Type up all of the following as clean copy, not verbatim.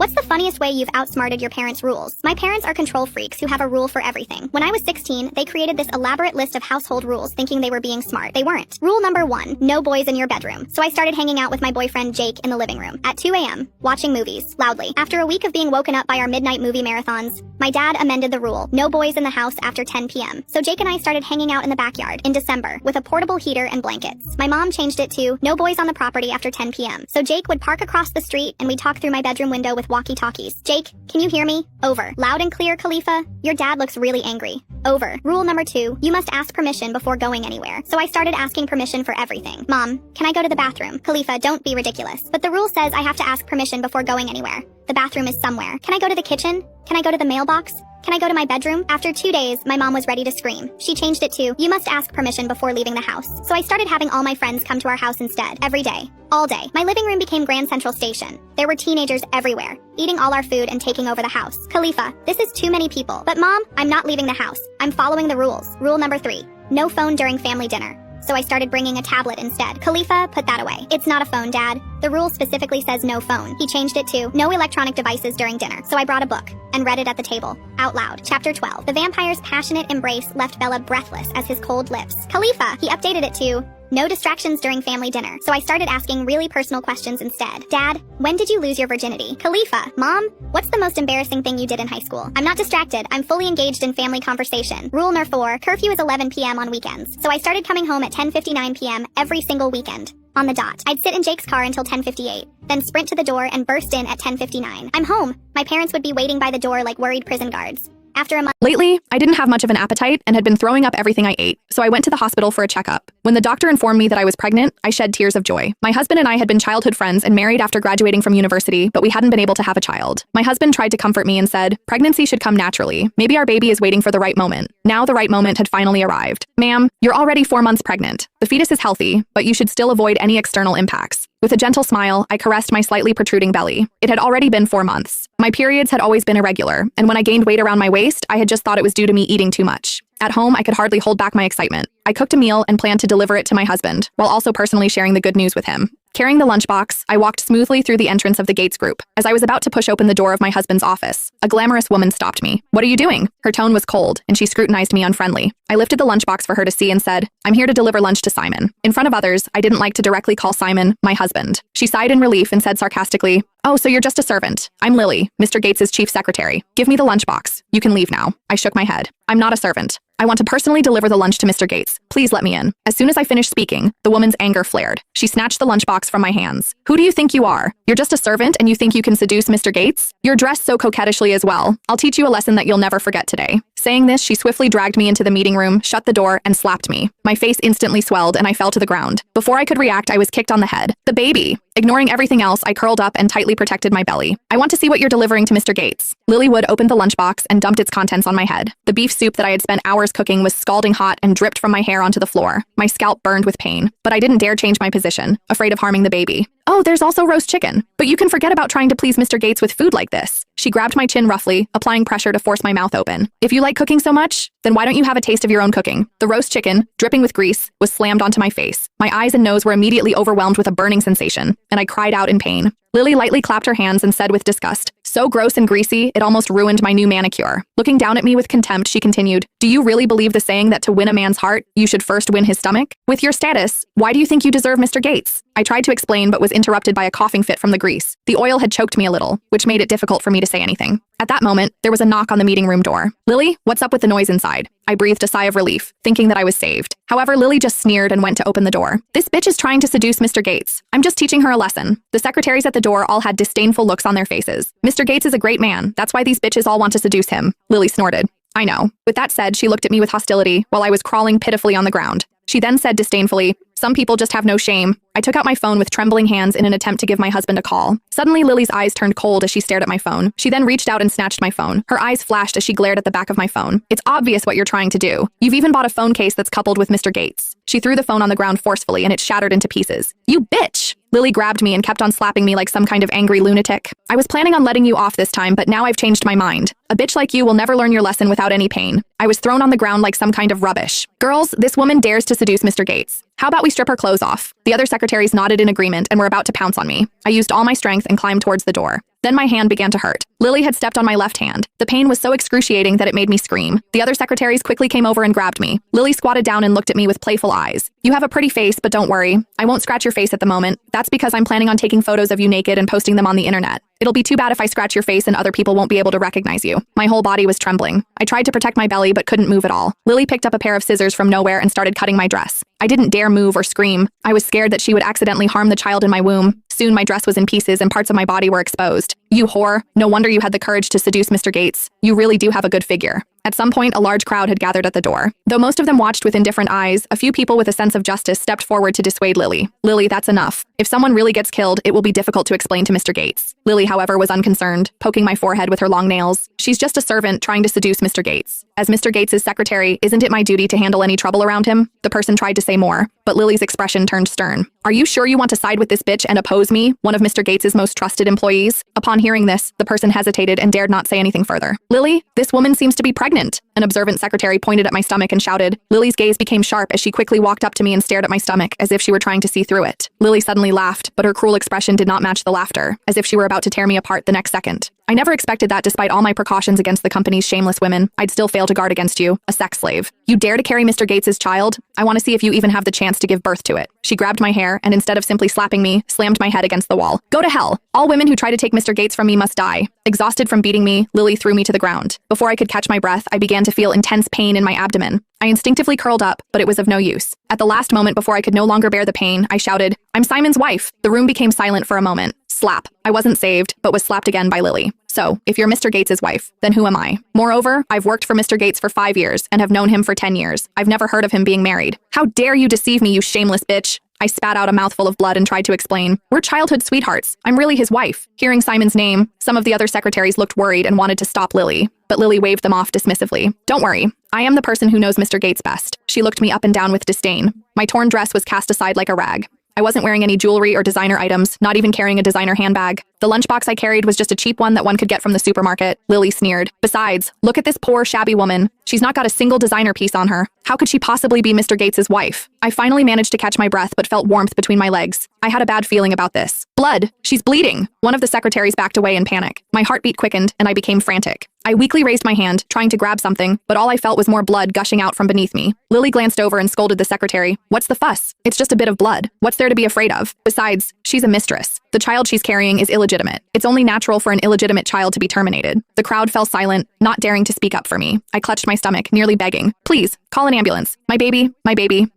What's the funniest way you've outsmarted your parents' rules? My parents are control freaks who have a rule for everything. When I was 16, they created this elaborate list of household rules thinking they were being smart. They weren't. Rule number 1, no boys in your bedroom. So I started hanging out with my boyfriend Jake in the living room at 2 a.m., watching movies, loudly. After a week of being woken up by our midnight movie marathons, my dad amended the rule, no boys in the house after 10 p.m. So Jake and I started hanging out in the backyard in December with a portable heater and blankets. My mom changed it to no boys on the property after 10 p.m. So Jake would park across the street and we'd talk through my bedroom window with walkie-talkies. Jake, can you hear me? Over. Loud and clear, Khalifa. Your dad looks really angry. Over. Rule number 2, you must ask permission before going anywhere. So I started asking permission for everything. Mom, can I go to the bathroom? Khalifa, don't be ridiculous. But the rule says I have to ask permission before going anywhere. The bathroom is somewhere. Can I go to the kitchen? Can I go to the mailbox? Can I go to my bedroom? After 2 days, my mom was ready to scream. She changed it to, you must ask permission before leaving the house. So I started having all my friends come to our house instead, every day. All day. My living room became Grand Central Station. There were teenagers everywhere, eating all our food and taking over the house. Khalifa, this is too many people. But Mom, I'm not leaving the house. I'm following the rules. Rule number 3, no phone during family dinner. So I started bringing a tablet instead. Khalifa, put that away. It's not a phone, Dad. The rule specifically says no phone. He changed it to no electronic devices during dinner. So I brought a book and read it at the table, out loud. Chapter 12. The vampire's passionate embrace left Bella breathless as his cold lips. Khalifa, he updated it to no distractions during family dinner. So I started asking really personal questions instead. Dad, when did you lose your virginity? Khalifa, Mom, what's the most embarrassing thing you did in high school? I'm not distracted. I'm fully engaged in family conversation. Rule number 4, curfew is 11 p.m. on weekends. So I started coming home at 10:59 p.m. every single weekend. On the dot. I'd sit in Jake's car until 10:58, then sprint to the door and burst in at 10:59. I'm home. My parents would be waiting by the door like worried prison guards. After a month. Lately, I didn't have much of an appetite and had been throwing up everything I ate, so I went to the hospital for a checkup. When the doctor informed me that I was pregnant, I shed tears of joy. My husband and I had been childhood friends and married after graduating from university, but we hadn't been able to have a child. My husband tried to comfort me and said, pregnancy should come naturally. Maybe our baby is waiting for the right moment. Now the right moment had finally arrived. Ma'am, you're already 4 months pregnant. The fetus is healthy, but you should still avoid any external impacts. With a gentle smile, I caressed my slightly protruding belly. It had already been 4 months. My periods had always been irregular, and when I gained weight around my waist, I had just thought it was due to me eating too much. At home, I could hardly hold back my excitement. I cooked a meal and planned to deliver it to my husband, while also personally sharing the good news with him. Carrying the lunchbox, I walked smoothly through the entrance of the Gates group. As I was about to push open the door of my husband's office, a glamorous woman stopped me. What are you doing? Her tone was cold, and she scrutinized me unfriendly. I lifted the lunchbox for her to see and said, I'm here to deliver lunch to Simon. In front of others, I didn't like to directly call Simon my husband. She sighed in relief and said sarcastically, oh, so you're just a servant. I'm Lily, Mr. Gates's chief secretary. Give me the lunchbox. You can leave now. I shook my head. I'm not a servant. I want to personally deliver the lunch to Mr. Gates. Please let me in. As soon as I finished speaking, the woman's anger flared. She snatched the lunchbox from my hands. Who do you think you are? You're just a servant and you think you can seduce Mr. Gates? You're dressed so coquettishly as well. I'll teach you a lesson that you'll never forget today. Saying this, she swiftly dragged me into the meeting room, shut the door, and slapped me. My face instantly swelled and I fell to the ground. Before I could react, I was kicked on the head. The baby! Ignoring everything else, I curled up and tightly protected my belly. I want to see what you're delivering to Mr. Gates. Lilywood opened the lunchbox and dumped its contents on my head. The beef soup that I had spent hours cooking was scalding hot and dripped from my hair onto the floor. My scalp burned with pain, but I didn't dare change my position, afraid of harming the baby. Oh, there's also roast chicken. But you can forget about trying to please Mr. Gates with food like this. She grabbed my chin roughly, applying pressure to force my mouth open. If you like cooking so much, then why don't you have a taste of your own cooking? The roast chicken, dripping with grease, was slammed onto my face. My eyes and nose were immediately overwhelmed with a burning sensation, and I cried out in pain. Lily lightly clapped her hands and said with disgust, so gross and greasy, it almost ruined my new manicure. Looking down at me with contempt, she continued, do you really believe the saying that to win a man's heart, you should first win his stomach? With your status, why do you think you deserve Mr. Gates? I tried to explain but was interrupted by a coughing fit from the grease. The oil had choked me a little, which made it difficult for me to say anything. At that moment, there was a knock on the meeting room door. Lily, what's up with the noise inside? I breathed a sigh of relief, thinking that I was saved. However, Lily just sneered and went to open the door. This bitch is trying to seduce Mr. Gates. I'm just teaching her a lesson. The secretaries at the door all had disdainful looks on their faces. Mr. Gates is a great man. That's why these bitches all want to seduce him. Lily snorted. I know. With that said, she looked at me with hostility while I was crawling pitifully on the ground. She then said disdainfully, some people just have no shame. I took out my phone with trembling hands in an attempt to give my husband a call. Suddenly, Lily's eyes turned cold as she stared at my phone. She then reached out and snatched my phone. Her eyes flashed as she glared at the back of my phone. It's obvious what you're trying to do. You've even bought a phone case that's coupled with Mr. Gates. She threw the phone on the ground forcefully and it shattered into pieces. You bitch! Lily grabbed me and kept on slapping me like some kind of angry lunatic. I was planning on letting you off this time, but now I've changed my mind. A bitch like you will never learn your lesson without any pain. I was thrown on the ground like some kind of rubbish. Girls, this woman dares to seduce Mr. Gates. How about we strip her clothes off? The other secretaries nodded in agreement and were about to pounce on me. I used all my strength and climbed towards the door. Then my hand began to hurt. Lily had stepped on my left hand. The pain was so excruciating that it made me scream. The other secretaries quickly came over and grabbed me. Lily squatted down and looked at me with playful eyes. You have a pretty face, but don't worry. I won't scratch your face at the moment. That's because I'm planning on taking photos of you naked and posting them on the internet. It'll be too bad if I scratch your face and other people won't be able to recognize you. My whole body was trembling. I tried to protect my belly but couldn't move at all. Lily picked up a pair of scissors from nowhere and started cutting my dress. I didn't dare move or scream. I was scared that she would accidentally harm the child in my womb. Soon my dress was in pieces and parts of my body were exposed. You whore. No wonder you had the courage to seduce Mr. Gates. You really do have a good figure. At some point, a large crowd had gathered at the door. Though most of them watched with indifferent eyes, a few people with a sense of justice stepped forward to dissuade Lily. Lily, that's enough. If someone really gets killed, it will be difficult to explain to Mr. Gates. Lily, however, was unconcerned, poking my forehead with her long nails. She's just a servant trying to seduce Mr. Gates. As Mr. Gates' secretary, isn't it my duty to handle any trouble around him? The person tried to say more, but Lily's expression turned stern. Are you sure you want to side with this bitch and oppose me, one of Mr. Gates' most trusted employees? Upon hearing this, the person hesitated and dared not say anything further. Lily, this woman seems to be pregnant. An observant secretary pointed at my stomach and shouted. Lily's gaze became sharp as she quickly walked up to me and stared at my stomach as if she were trying to see through it. Lily suddenly laughed, but her cruel expression did not match the laughter, as if she were about to tear me apart the next second. I never expected that despite all my precautions against the company's shameless women, I'd still fail to guard against you, a sex slave. You dare to carry Mr. Gates' child? I want to see if you even have the chance to give birth to it. She grabbed my hair and instead of simply slapping me, slammed my head against the wall. Go to hell. All women who try to take Mr. Gates from me must die. Exhausted from beating me, Lily threw me to the ground. Before I could catch my breath, I began to feel intense pain in my abdomen. I instinctively curled up, but it was of no use. At the last moment before I could no longer bear the pain, I shouted, I'm Simon's wife. The room became silent for a moment. Slap. I wasn't saved, but was slapped again by Lily. So, if you're Mr. Gates' wife, then who am I? Moreover, I've worked for Mr. Gates for 5 years and have known him for 10 years. I've never heard of him being married. How dare you deceive me, you shameless bitch? I spat out a mouthful of blood and tried to explain. We're childhood sweethearts. I'm really his wife. Hearing Simon's name, some of the other secretaries looked worried and wanted to stop Lily, but Lily waved them off dismissively. Don't worry. I am the person who knows Mr. Gates best. She looked me up and down with disdain. My torn dress was cast aside like a rag. I wasn't wearing any jewelry or designer items, not even carrying a designer handbag. The lunchbox I carried was just a cheap one that one could get from the supermarket. Lily sneered. Besides, look at this poor, shabby woman. She's not got a single designer piece on her. How could she possibly be Mr. Gates' wife? I finally managed to catch my breath but felt warmth between my legs. I had a bad feeling about this. Blood! She's bleeding! One of the secretaries backed away in panic. My heartbeat quickened and I became frantic. I weakly raised my hand, trying to grab something, but all I felt was more blood gushing out from beneath me. Lily glanced over and scolded the secretary. What's the fuss? It's just a bit of blood. What's there to be afraid of? Besides, she's a mistress. The child she's carrying is illegitimate. It's only natural for an illegitimate child to be terminated. The crowd fell silent, not daring to speak up for me. I clutched my stomach, nearly begging. Please, call an ambulance. My baby,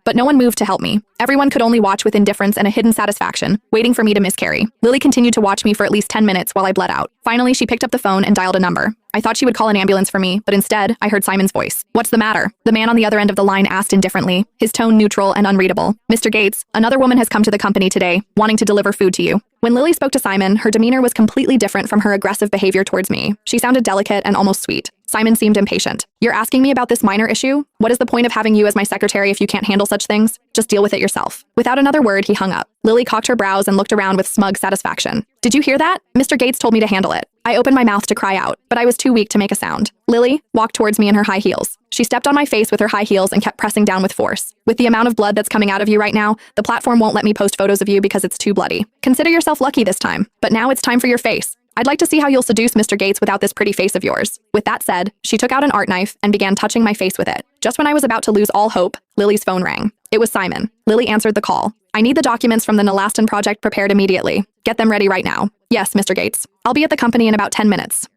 but no one moved to help me. Everyone could only watch with indifference and a hidden satisfaction, waiting for me to miscarry. Lily continued to watch me for at least 10 minutes while I bled out. Finally, she picked up the phone and dialed a number. I thought she would call an ambulance for me, but instead, I heard Simon's voice. What's the matter? The man on the other end of the line asked indifferently, his tone neutral and unreadable. Mr. Gates, another woman has come to the company today, wanting to deliver food to you. When Lily spoke to Simon, her demeanor was completely different from her aggressive behavior towards me. She sounded delicate and almost sweet. Simon seemed impatient. You're asking me about this minor issue? What is the point of having you as my secretary if you can't handle such things? Just deal with it yourself. Without another word, he hung up. Lily cocked her brows and looked around with smug satisfaction. Did you hear that? Mr. Gates told me to handle it. I opened my mouth to cry out, but I was too weak to make a sound. Lily walked towards me in her high heels. She stepped on my face with her high heels and kept pressing down with force. With the amount of blood that's coming out of you right now, the platform won't let me post photos of you because it's too bloody. Consider yourself lucky this time. But now it's time for your face. I'd like to see how you'll seduce Mr. Gates without this pretty face of yours. With that said, she took out an art knife and began touching my face with it. Just when I was about to lose all hope, Lily's phone rang. It was Simon. Lily answered the call. I need the documents from the Nalaston project prepared immediately. Get them ready right now. Yes, Mr. Gates. I'll be at the company in about 10 minutes.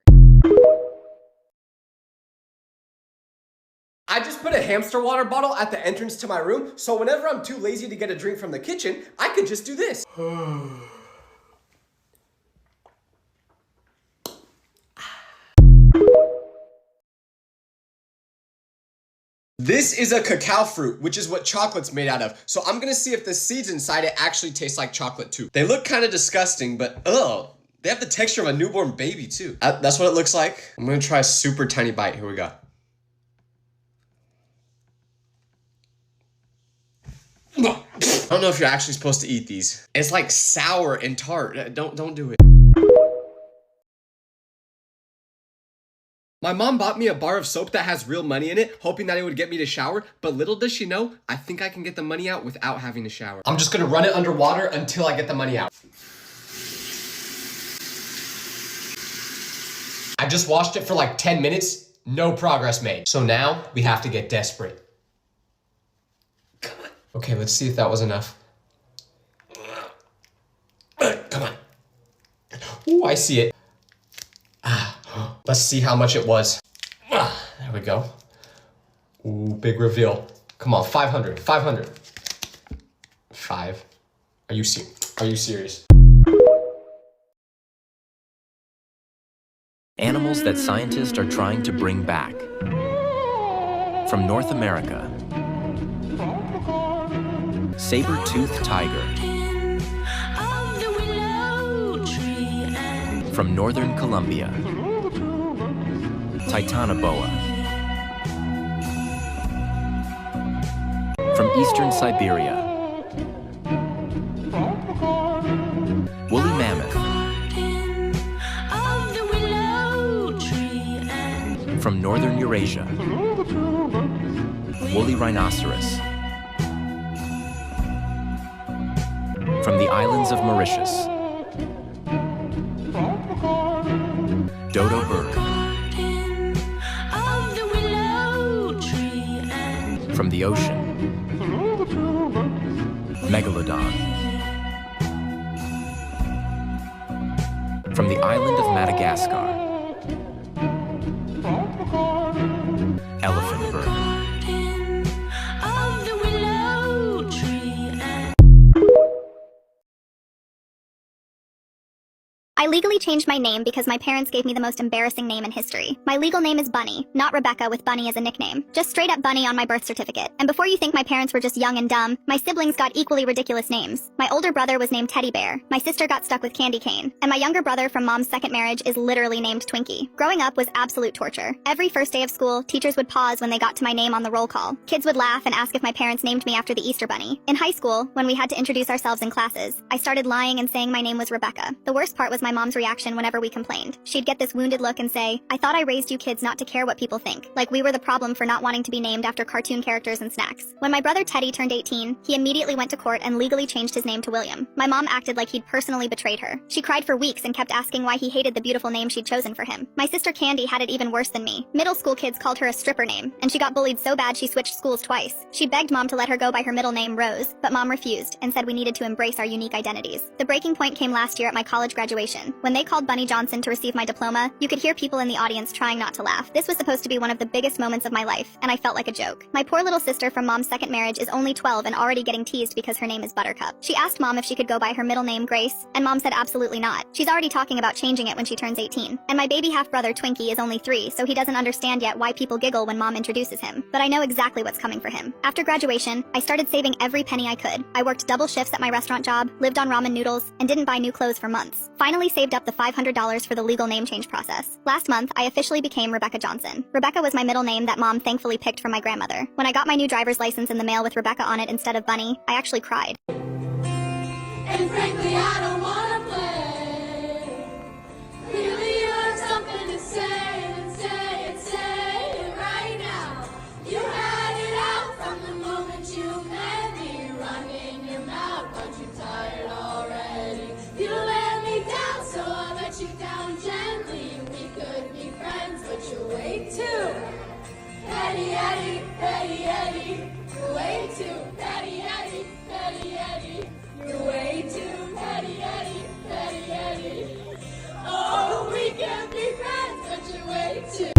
I just put a hamster water bottle at the entrance to my room, so whenever I'm too lazy to get a drink from the kitchen, I could just do this. This is a cacao fruit, which is what chocolate's made out of. So I'm gonna see if the seeds inside it actually taste like chocolate too. They look kind of disgusting, but ugh. They have the texture of a newborn baby too. That's what it looks like. I'm gonna try a super tiny bite. Here we go. I don't know if you're actually supposed to eat these. It's like sour and tart. Don't do it. My mom bought me a bar of soap that has real money in it, hoping that it would get me to shower, but little does she know, I think I can get the money out without having to shower. I'm just gonna run it underwater until I get the money out. I just watched it for like 10 minutes, no progress made. So now we have to get desperate. Come on. Okay, let's see if that was enough. Come on. Ooh, I see it. Let's see how much it was. There we go. Ooh, big reveal. Come on, 500, 500. 5. Are you serious? Animals that scientists are trying to bring back. From North America, saber-toothed tiger. From Northern Colombia, Titanoboa. From Eastern Siberia, woolly mammoth. From Northern Eurasia, woolly rhinoceros. From the islands of Mauritius, dodo bird. From the ocean, megalodon. From the island of Madagascar, elephant bird. I legally changed my name because my parents gave me the most embarrassing name in history. My legal name is Bunny, not Rebecca with Bunny as a nickname. Just straight up Bunny on my birth certificate. And before you think my parents were just young and dumb, my siblings got equally ridiculous names. My older brother was named Teddy Bear, my sister got stuck with Candy Cane, and my younger brother from mom's second marriage is literally named Twinkie. Growing up was absolute torture. Every first day of school, teachers would pause when they got to my name on the roll call. Kids would laugh and ask if my parents named me after the Easter Bunny. In high school, when we had to introduce ourselves in classes, I started lying and saying my name was Rebecca. The worst part was my mom's reaction whenever we complained. She'd get this wounded look and say, "I thought I raised you kids not to care what people think. Like we were the problem for not wanting to be named after cartoon characters and snacks." When my brother Teddy turned 18, he immediately went to court and legally changed his name to William. My mom acted like he'd personally betrayed her. She cried for weeks and kept asking why he hated the beautiful name she'd chosen for him. My sister Candy had it even worse than me. Middle school kids called her a stripper name, and she got bullied so bad she switched schools twice. She begged mom to let her go by her middle name Rose, but mom refused and said we needed to embrace our unique identities. The breaking point came last year at my college graduation. When they called Bunny Johnson to receive my diploma, you could hear people in the audience trying not to laugh. This was supposed to be one of the biggest moments of my life, and I felt like a joke. My poor little sister from mom's second marriage is only 12 and already getting teased because her name is Buttercup. She asked mom if she could go by her middle name Grace, and mom said absolutely not. She's already talking about changing it when she turns 18. And my baby half-brother Twinkie is only 3, so he doesn't understand yet why people giggle when mom introduces him. But I know exactly what's coming for him. After graduation, I started saving every penny I could. I worked double shifts at my restaurant job, lived on ramen noodles, and didn't buy new clothes for months. Finally saved up the $500 for the legal name change process. Last month, I officially became Rebecca Johnson. Rebecca was my middle name that mom thankfully picked from my grandmother. When I got my new driver's license in the mail with Rebecca on it instead of Bunny, I actually cried. And frankly, I don't wanna play. Really, you have something to say, then say it, say it right now. You had it out from the moment you met me, running your mouth, aren't you tired already? You let me down, so I let you down gently. We could be friends, but you're way too petty, Eddie, petty, Eddie. You're way too petty, Eddie, petty, Eddie. You're way too petty, Eddie, petty, Eddie. Oh, we can be friends, but you're way too.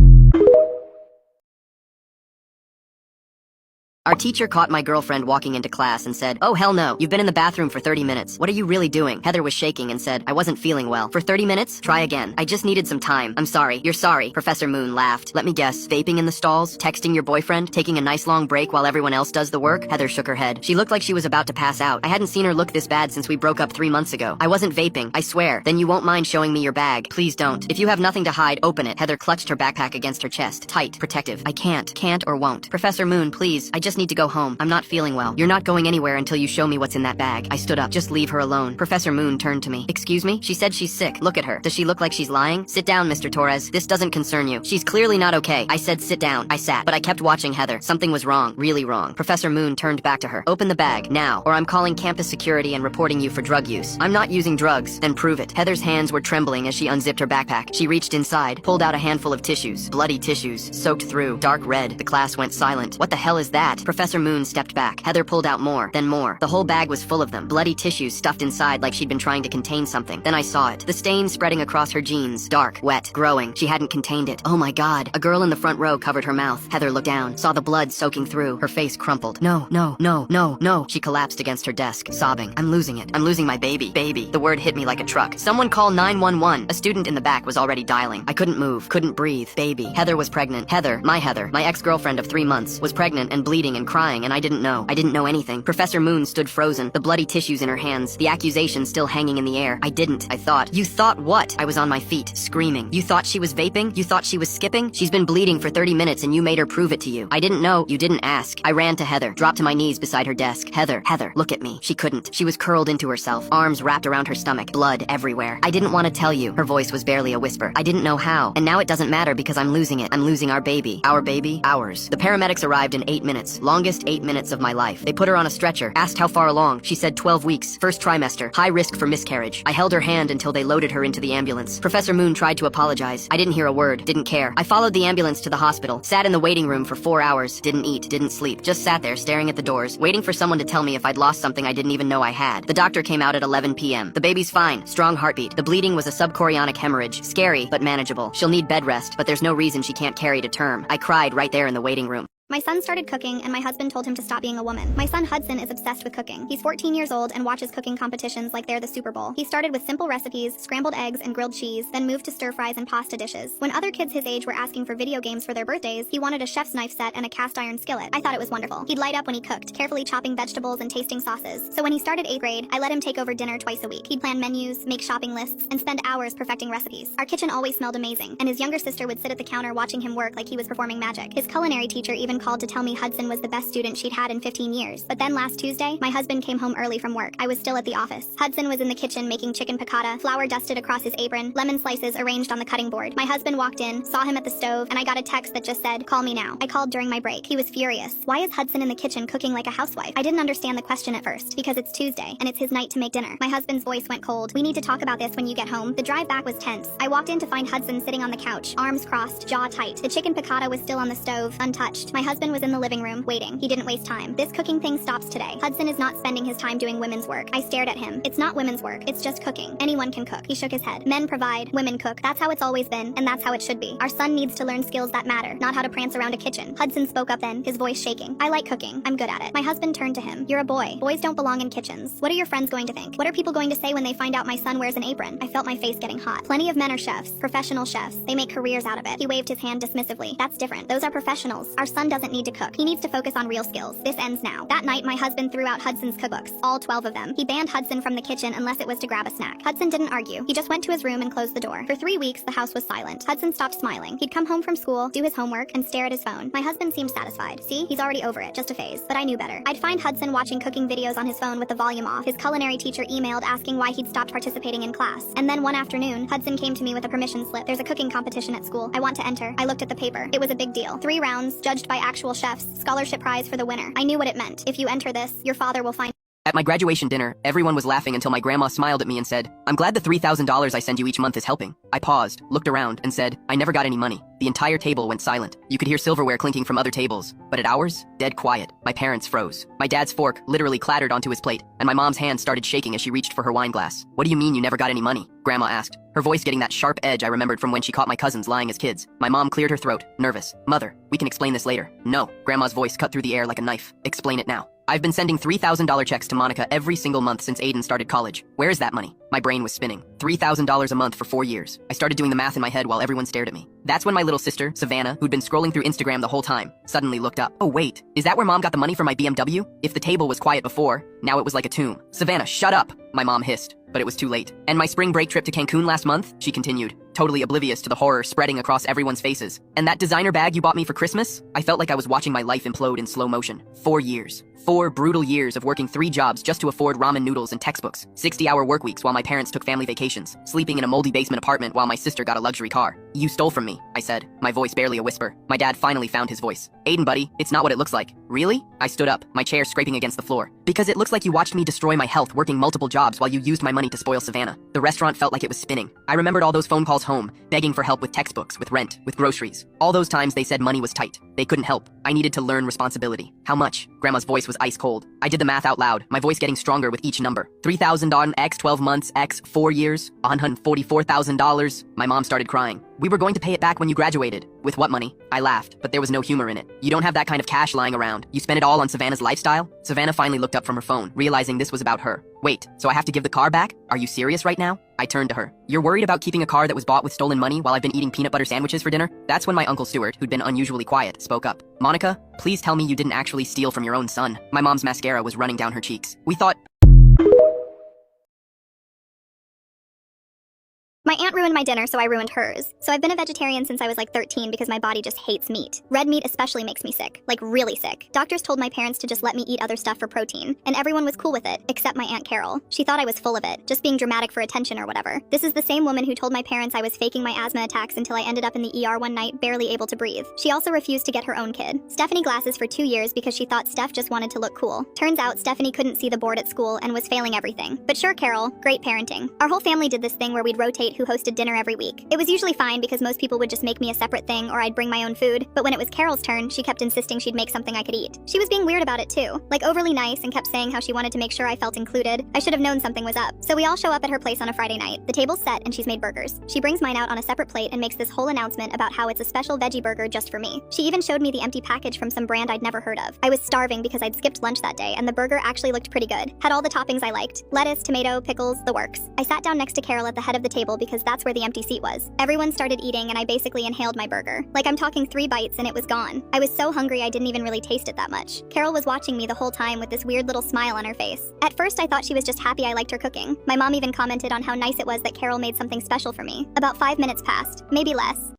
Our teacher caught my girlfriend walking into class and said, "Oh hell no, you've been in the bathroom for 30 minutes. What are you really doing?" Heather was shaking and said, "I wasn't feeling well." "For 30 minutes? Try again. I just needed some time. I'm sorry." "You're sorry." Professor Moon laughed. "Let me guess, vaping in the stalls? Texting your boyfriend? Taking a nice long break while everyone else does the work?" Heather shook her head. She looked like she was about to pass out. I hadn't seen her look this bad since we broke up 3 months ago. "I wasn't vaping, I swear." "Then you won't mind showing me your bag?" "Please don't. If you have nothing to hide, open it." Heather clutched her backpack against her chest. Tight, protective. "I can't or won't." "Professor Moon, please. I just just need to go home. I'm not feeling well. You're not going anywhere until you show me what's in that bag. I stood up. Just leave her alone. Professor Moon turned to me. Excuse me? She said she's sick. Look at her. Does she look like she's lying? Sit down, Mr. Torres. This doesn't concern you. She's clearly not okay. I said sit down. I sat, but I kept watching Heather. Something was wrong. Really wrong. Professor Moon turned back to her. Open the bag, now, or I'm calling campus security and reporting you for drug use. I'm not using drugs. Then prove it. Heather's hands were trembling as she unzipped her backpack. She reached inside, pulled out a handful of tissues. Bloody tissues, soaked through, dark red. The class went silent. What the hell is that? Professor Moon stepped back. Heather pulled out more, then more. The whole bag was full of them. Bloody tissues stuffed inside like she'd been trying to contain something. Then I saw it. The stain spreading across her jeans. Dark, wet, growing. She hadn't contained it. Oh my god. A girl in the front row covered her mouth. Heather looked down, saw the blood soaking through. Her face crumpled. No, no, no, no, no. She collapsed against her desk, sobbing. I'm losing it. I'm losing my baby. Baby. The word hit me like a truck. Someone call 911. A student in the back was already dialing. I couldn't move, couldn't breathe. Baby. Heather was pregnant. Heather, my ex-girlfriend of 3 months, was pregnant and bleeding and crying, and I didn't know. I didn't know anything. Professor Moon stood frozen, the bloody tissues in her hands, the accusation still hanging in the air. I didn't. I thought. You thought what? I was on my feet, screaming. You thought she was vaping? You thought she was skipping? She's been bleeding for 30 minutes and you made her prove it to you. I didn't know. You didn't ask. I ran to Heather, dropped to my knees beside her desk. Heather, look at me. She couldn't. She was curled into herself, arms wrapped around her stomach, blood everywhere. I didn't want to tell you. Her voice was barely a whisper. I didn't know how. And now it doesn't matter because I'm losing it. I'm losing our baby. Our baby? Ours. The paramedics arrived in 8 minutes. Longest 8 minutes of my life. They put her on a stretcher. Asked how far along. She said 12 weeks. First trimester. High risk for miscarriage. I held her hand until they loaded her into the ambulance. Professor Moon tried to apologize. I didn't hear a word. Didn't care. I followed the ambulance to the hospital. Sat in the waiting room for 4 hours. Didn't eat. Didn't sleep. Just sat there staring at the doors, waiting for someone to tell me if I'd lost something I didn't even know I had. The doctor came out at 11 p.m. The baby's fine. Strong heartbeat. The bleeding was a subchorionic hemorrhage. Scary, but manageable. She'll need bed rest, but there's no reason she can't carry to term. I cried right there in the waiting room. My son started cooking, and my husband told him to stop being a woman. My son Hudson is obsessed with cooking. He's 14 years old and watches cooking competitions like they're the Super Bowl. He started with simple recipes, scrambled eggs and grilled cheese, then moved to stir fries and pasta dishes. When other kids his age were asking for video games for their birthdays, he wanted a chef's knife set and a cast iron skillet. I thought it was wonderful. He'd light up when he cooked, carefully chopping vegetables and tasting sauces. So when he started 8th grade, I let him take over dinner twice a week. He'd plan menus, make shopping lists, and spend hours perfecting recipes. Our kitchen always smelled amazing, and his younger sister would sit at the counter watching him work like he was performing magic. His culinary teacher even called to tell me Hudson was the best student she'd had in 15 years. But then last Tuesday, my husband came home early from work. I was still at the office. Hudson was in the kitchen making chicken piccata, flour dusted across his apron, lemon slices arranged on the cutting board. My husband walked in, saw him at the stove, and I got a text that just said, "Call me now." I called during my break. He was furious. Why is Hudson in the kitchen cooking like a housewife? I didn't understand the question at first, because it's Tuesday, and it's his night to make dinner. My husband's voice went cold. "We need to talk about this when you get home." The drive back was tense. I walked in to find Hudson sitting on the couch, arms crossed, jaw tight. The chicken piccata was still on the stove, untouched. My husband was in the living room, waiting. He didn't waste time. This cooking thing stops today. Hudson is not spending his time doing women's work. I stared at him. It's not women's work. It's just cooking. Anyone can cook. He shook his head. Men provide, women cook. That's how it's always been, and that's how it should be. Our son needs to learn skills that matter, not how to prance around a kitchen. Hudson spoke up then, his voice shaking. "I like cooking. I'm good at it." My husband turned to him. "You're a boy. Boys don't belong in kitchens. What are your friends going to think? What are people going to say when they find out my son wears an apron?" I felt my face getting hot. Plenty of men are chefs, professional chefs. They make careers out of it. He waved his hand dismissively. "That's different. Those are professionals. Our son doesn't need to cook. He needs to focus on real skills. This ends now." That night, my husband threw out Hudson's cookbooks, all 12 of them. He banned Hudson from the kitchen unless it was to grab a snack. Hudson didn't argue. He just went to his room and closed the door. For 3 weeks, the house was silent. Hudson stopped smiling. He'd come home from school, do his homework, and stare at his phone. My husband seemed satisfied. See, he's already over it, just a phase. But I knew better. I'd find Hudson watching cooking videos on his phone with the volume off. His culinary teacher emailed asking why he'd stopped participating in class. And then one afternoon, Hudson came to me with a permission slip. "There's a cooking competition at school. I want to enter." I looked at the paper. It was a big deal. 3 rounds, judged by actual chefs, scholarship prize for the winner. I knew what it meant. If you enter this, your father will find. At my graduation dinner, everyone was laughing until my grandma smiled at me and said, "I'm glad the $3,000 I send you each month is helping." I paused, looked around, and said, "I never got any money." The entire table went silent. You could hear silverware clinking from other tables. But at ours, dead quiet. My parents froze. My dad's fork literally clattered onto his plate, and my mom's hand started shaking as she reached for her wine glass. "What do you mean you never got any money?" Grandma asked, her voice getting that sharp edge I remembered from when she caught my cousins lying as kids. My mom cleared her throat, nervous. "Mother, we can explain this later." "No." Grandma's voice cut through the air like a knife. "Explain it now." "I've been sending $3,000 checks to Monica every single month since Aiden started college. Where is that money?" My brain was spinning. $3,000 a month for 4 years. I started doing the math in my head while everyone stared at me. That's when my little sister, Savannah, who'd been scrolling through Instagram the whole time, suddenly looked up. "Oh wait, is that where Mom got the money for my BMW?" If the table was quiet before, now it was like a tomb. "Savannah, shut up!" my mom hissed, but it was too late. "And my spring break trip to Cancun last month?" she continued. totally oblivious to the horror spreading across everyone's faces. And that designer bag you bought me for Christmas? I felt like I was watching my life implode in slow motion. 4 years. 4 brutal years of working 3 jobs just to afford ramen noodles and textbooks, 60-hour work weeks while my parents took family vacations, sleeping in a moldy basement apartment while my sister got a luxury car. You stole from me, I said, my voice barely a whisper. My dad finally found his voice. Aiden, buddy, it's not what it looks like. Really? I stood up, my chair scraping against the floor. Because it looks like you watched me destroy my health working multiple jobs while you used my money to spoil Savannah. The restaurant felt like it was spinning. I remembered all those phone calls home, begging for help with textbooks, with rent, with groceries. All those times they said money was tight. They couldn't help. I needed to learn responsibility. How much? Grandma's voice was ice cold. I did the math out loud, my voice getting stronger with each number. $3,000 on X 12 months, X 4 years, $144,000. My mom started crying. We were going to pay it back when you graduated. With what money? I laughed, but there was no humor in it. You don't have that kind of cash lying around. You spent it all on Savannah's lifestyle? Savannah finally looked up from her phone, realizing this was about her. Wait, so I have to give the car back? Are you serious right now? I turned to her. You're worried about keeping a car that was bought with stolen money while I've been eating peanut butter sandwiches for dinner? That's when my Uncle Stuart, who'd been unusually quiet, spoke up. Monica, please tell me you didn't actually steal from your own son. My mom's mascara was running down her cheeks. We thought... My aunt ruined my dinner, so I ruined hers. So I've been a vegetarian since I was like 13 because my body just hates meat. Red meat especially makes me sick, like really sick. Doctors told my parents to just let me eat other stuff for protein, and everyone was cool with it, except my Aunt Carol. She thought I was full of it, just being dramatic for attention or whatever. This is the same woman who told my parents I was faking my asthma attacks until I ended up in the ER one night, barely able to breathe. She also refused to get her own kid. Stephanie glasses for 2 years because she thought Steph just wanted to look cool. Turns out Stephanie couldn't see the board at school and was failing everything. But sure, Carol, great parenting. Our whole family did this thing where we'd rotate who hosted dinner every week. It was usually fine because most people would just make me a separate thing or I'd bring my own food, but when it was Carol's turn, she kept insisting she'd make something I could eat. She was being weird about it too, like overly nice and kept saying how she wanted to make sure I felt included. I should have known something was up. So we all show up at her place on a Friday night. The table's set and she's made burgers. She brings mine out on a separate plate and makes this whole announcement about how it's a special veggie burger just for me. She even showed me the empty package from some brand I'd never heard of. I was starving because I'd skipped lunch that day and the burger actually looked pretty good. Had all the toppings I liked. Lettuce, tomato, pickles, the works. I sat down next to Carol at the head of the table because that's where the empty seat was. Everyone started eating and I basically inhaled my burger. Like I'm talking 3 bites and it was gone. I was so hungry I didn't even really taste it that much. Carol was watching me the whole time with this weird little smile on her face. At first I thought she was just happy I liked her cooking. My mom even commented on how nice it was that Carol made something special for me. About 5 minutes passed, maybe less.